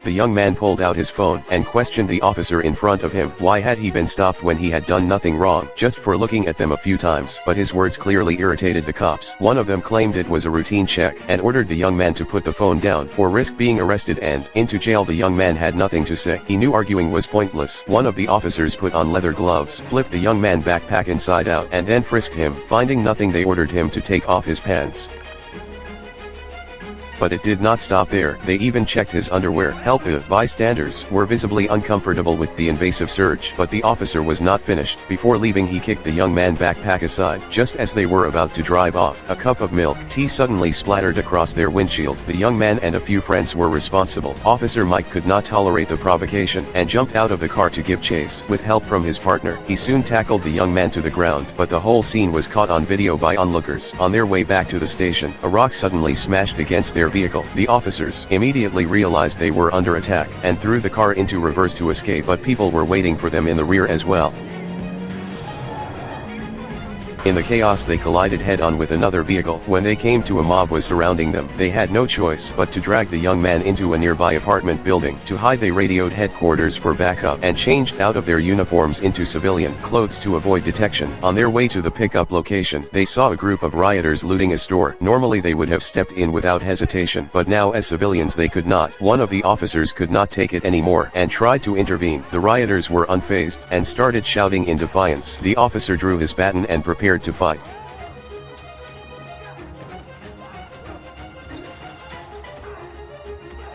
The young man pulled out his phone and questioned the officer in front of him. Why had he been stopped when he had done nothing wrong, just for looking at them a few times? But his words clearly irritated the cops. One of them claimed it was a routine check and ordered the young man to put the phone down or risk being arrested and into jail. The young man had nothing to say. He knew arguing was pointless. One of the officers put on leather gloves, flipped the young man backpack inside out, and then frisked him. Finding nothing, they ordered him to take off his pants. But it did not stop there. They even checked his underwear. Help! The bystanders were visibly uncomfortable with the invasive search, but the officer was not finished. Before leaving, he kicked the young man backpack aside. Just as they were about to drive off, a cup of milk tea suddenly splattered across their windshield. The young man and a few friends were responsible. Officer Mike could not tolerate the provocation and jumped out of the car to give chase. With help from his partner, he soon tackled the young man to the ground, but the whole scene was caught on video by onlookers. On their way back to the station, a rock suddenly smashed against their vehicle. The officers immediately realized they were under attack and threw the car into reverse to escape, but people were waiting for them in the rear as well. In the chaos, they collided head-on with another vehicle. When they came to, a mob was surrounding them. They had no choice but to drag the young man into a nearby apartment building. To hide, they radioed headquarters for backup and changed out of their uniforms into civilian clothes to avoid detection. On their way to the pickup location, they saw a group of rioters looting a store. Normally they would have stepped in without hesitation, but now as civilians they could not. One of the officers could not take it anymore and tried to intervene. The rioters were unfazed and started shouting in defiance. The officer drew his baton and prepared to fight.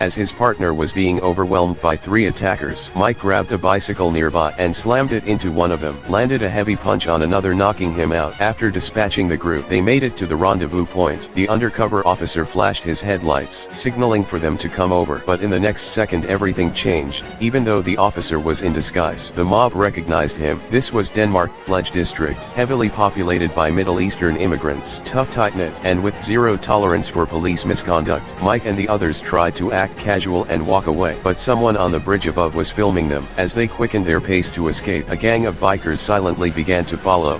As his partner was being overwhelmed by three attackers, Mike grabbed a bicycle nearby and slammed it into one of them, landed a heavy punch on another, knocking him out. After dispatching the group, they made it to the rendezvous point. The undercover officer flashed his headlights, signaling for them to come over, but in the next second everything changed. Even though the officer was in disguise, the mob recognized him. This was Denmark Fledge district, heavily populated by Middle Eastern immigrants, tough, tight-knit, and with zero tolerance for police misconduct. Mike and the others tried to act casual and walk away, but someone on the bridge above was filming them. As they quickened their pace to escape, a gang of bikers silently began to follow.